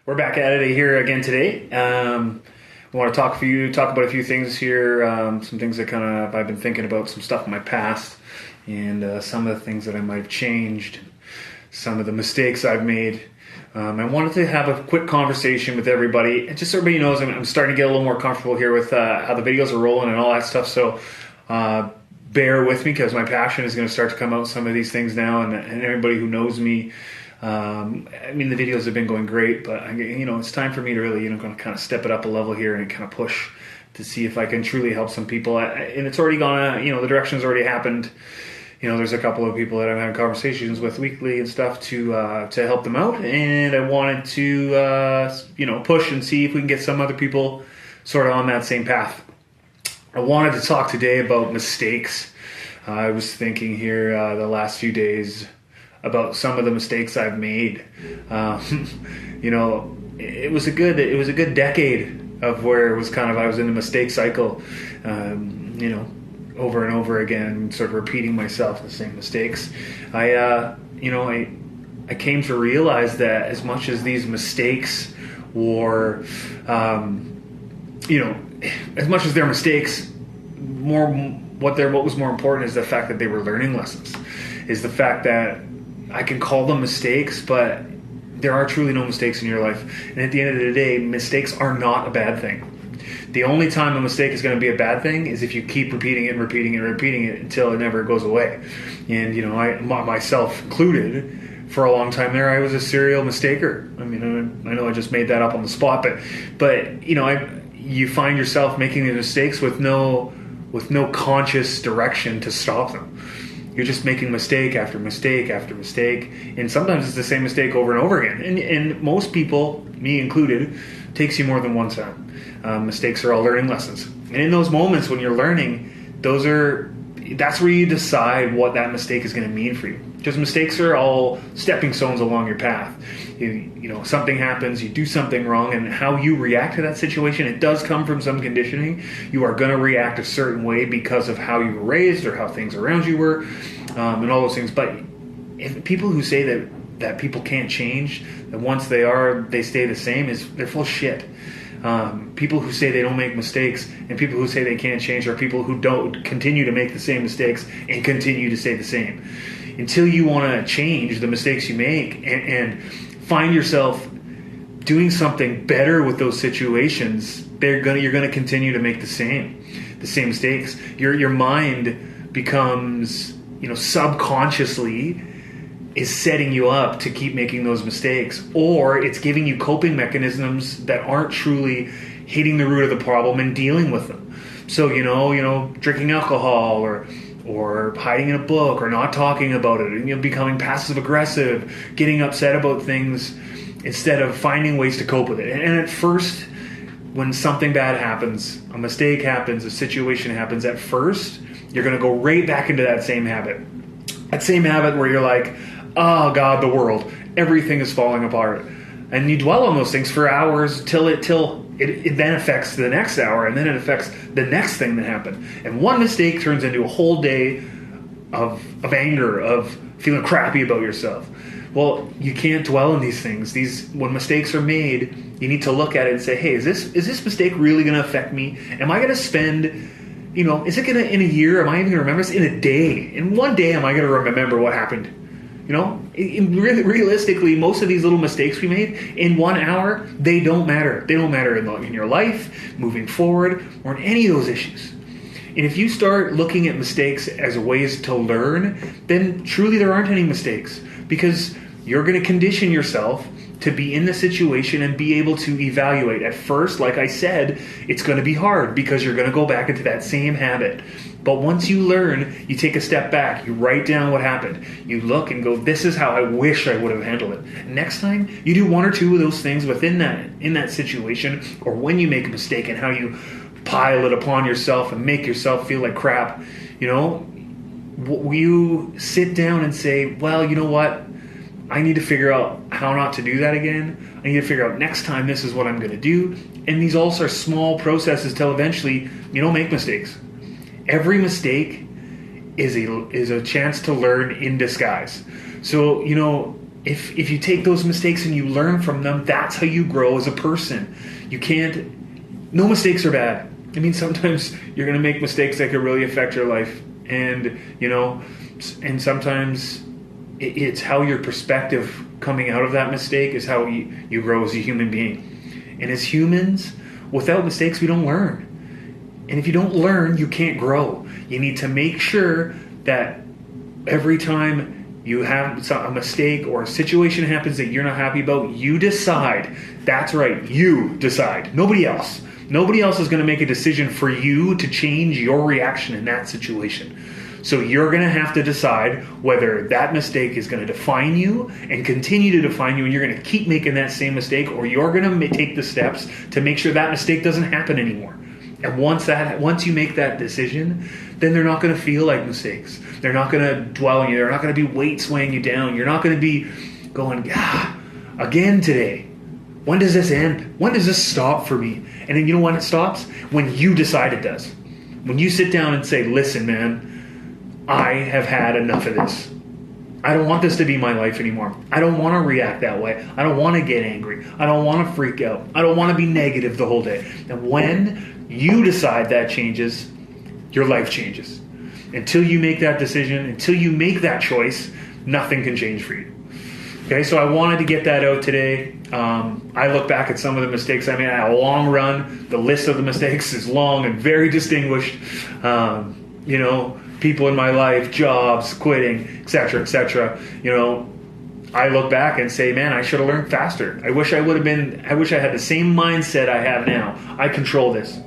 We're back at it here again today. We want to talk about a few things here, some things that I've been thinking about, some stuff in my past, and some of the things that I might have changed, some of the mistakes I've made. I wanted to have a quick conversation with everybody, and just so everybody knows, I'm starting to get a little more comfortable here with how the videos are rolling and all that stuff. So bear with me, because my passion is going to start to come out some of these things now, and everybody who knows me. The videos have been going great, but it's time for me to really, kind of step it up a level here and kind of push to see if I can truly help some people. And it's already gone, the direction's already happened. There's a couple of people that I'm having conversations with weekly and stuff to help them out. And I wanted to, push and see if we can get some other people sort of on that same path. I wanted to talk today about mistakes. I was thinking here the last few days about some of the mistakes I've made. It was a good decade of where it was I was in a mistake cycle, over and over again, sort of repeating myself the same mistakes. I came to realize that as much as these mistakes were, as much as they're mistakes, what was more important is the fact that they were learning lessons. Is the fact that I can call them mistakes, but there are truly no mistakes in your life. And at the end of the day, mistakes are not a bad thing. The only time a mistake is going to be a bad thing is if you keep repeating it and repeating it and repeating it until it never goes away. And, I myself included, for a long time there, I was a serial mistaker. I know I just made that up on the spot, but you find yourself making these mistakes with no conscious direction to stop them. You're just making mistake after mistake after mistake, and sometimes it's the same mistake over and over again. And most people, me included, takes you more than one time. Mistakes are all learning lessons, and in those moments when you're learning, that's where you decide what that mistake is going to mean for you. Because mistakes are all stepping stones along your path. Something happens, you do something wrong, and how you react to that situation, it does come from some conditioning. You are going to react a certain way because of how you were raised or how things around you were, and all those things. But if people who say that people can't change, that once they stay the same, they're full of shit. People who say they don't make mistakes and people who say they can't change are people who don't continue to make the same mistakes and continue to stay the same. Until you want to change the mistakes you make and find yourself doing something better with those situations, you're going to continue to make the same mistakes. Your mind becomes, subconsciously is setting you up to keep making those mistakes, or it's giving you coping mechanisms that aren't truly hitting the root of the problem and dealing with them. So, drinking alcohol or hiding in a book or not talking about it, and becoming passive aggressive, getting upset about things instead of finding ways to cope with it. And at first, when something bad happens, a mistake happens, a situation happens, at first, you're going to go right back into that same habit. That same habit where you're like, oh God, the world, everything is falling apart. And you dwell on those things for hours till it then affects the next hour, and then it affects the next thing that happened. And one mistake turns into a whole day of anger, of feeling crappy about yourself. Well, you can't dwell on these things. When mistakes are made, you need to look at it and say, hey, is this mistake really going to affect me? Am I going to spend, is it going to, in a year, am I even going to remember this? In a day, in one day, am I going to remember what happened? Realistically, most of these little mistakes we made in 1 hour, they don't matter. They don't matter in your life, moving forward, or in any of those issues. And if you start looking at mistakes as ways to learn, then truly there aren't any mistakes, because you're going to condition yourself to be in the situation and be able to evaluate. At first, like I said, it's going to be hard because you're going to go back into that same habit. But once you learn, you take a step back, you write down what happened, you look and go, this is how I wish I would have handled it. Next time, you do one or two of those things in that situation, or when you make a mistake, and how you pile it upon yourself and make yourself feel like crap. You sit down and say, well, you know what? I need to figure out how not to do that again. I need to figure out next time this is what I'm going to do. And these all are small processes till eventually you don't make mistakes. Every mistake is a chance to learn in disguise. So, if you take those mistakes and you learn from them, that's how you grow as a person. You can't, no mistakes are bad. I mean, sometimes you're going to make mistakes that could really affect your life. And, you know, and sometimes it's how your perspective coming out of that mistake is how you grow as a human being. And as humans, without mistakes, we don't learn. And if you don't learn, you can't grow. You need to make sure that every time you have a mistake or a situation happens that you're not happy about, you decide. That's right, you decide. Nobody else. Nobody else is going to make a decision for you to change your reaction in that situation. So you're going to have to decide whether that mistake is going to define you and continue to define you, and you're going to keep making that same mistake, or you're going to take the steps to make sure that mistake doesn't happen anymore. And once you make that decision, then they're not going to feel like mistakes. They're not going to dwell on you. They're not going to be weights weighing you down. You're not going to be going, again today. When does this end? When does this stop for me? And then you know when it stops? When you decide it does. When you sit down and say, listen, man, I have had enough of this. I don't want this to be my life anymore. I don't want to react that way. I don't want to get angry. I don't want to freak out. I don't want to be negative the whole day. And when you decide that changes, your life changes. Until you make that decision, until you make that choice, nothing can change for you. Okay, so I wanted to get that out today. I look back at some of the mistakes I made. I had a long run. The list of the mistakes is long and very distinguished. You know, people in my life, jobs, quitting, etc., etc. You know, I look back and say, man, I should have learned faster. I wish I had the same mindset I have now. I control this.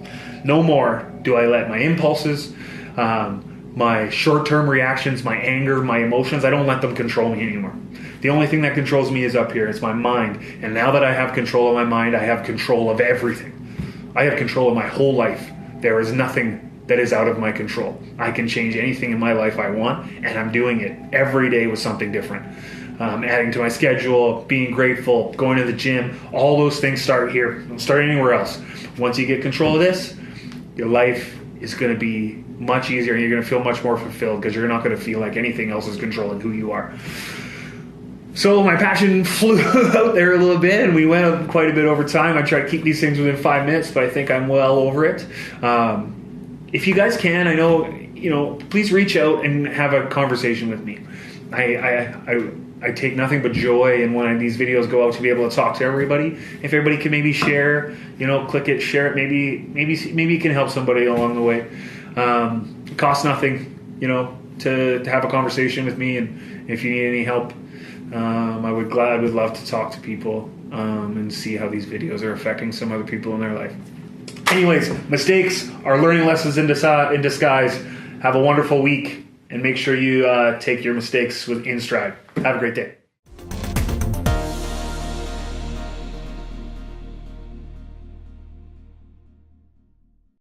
No more do I let my impulses, my short-term reactions, my anger, my emotions, I don't let them control me anymore. The only thing that controls me is up here. It's my mind. And now that I have control of my mind, I have control of everything. I have control of my whole life. There is nothing that is out of my control. I can change anything in my life I want, and I'm doing it every day with something different. Adding to my schedule, being grateful, going to the gym, all those things start here. Don't start anywhere else. Once you get control of this, your life is going to be much easier, and you're going to feel much more fulfilled because you're not going to feel like anything else is controlling who you are. So my passion flew out there a little bit, and we went up quite a bit over time. I try to keep these things within 5 minutes, but I think I'm well over it. If you guys can, I know, you know, please reach out and have a conversation with me. I take nothing but joy in when these videos go out to be able to talk to everybody. If everybody can maybe share, you know, click it, share it, maybe it can help somebody along the way. It costs nothing, you know, to have a conversation with me, and if you need any help, I would love to talk to people and see how these videos are affecting some other people in their life. Anyways, mistakes are learning lessons in disguise. Have a wonderful week, and make sure you take your mistakes in stride. Have a great day.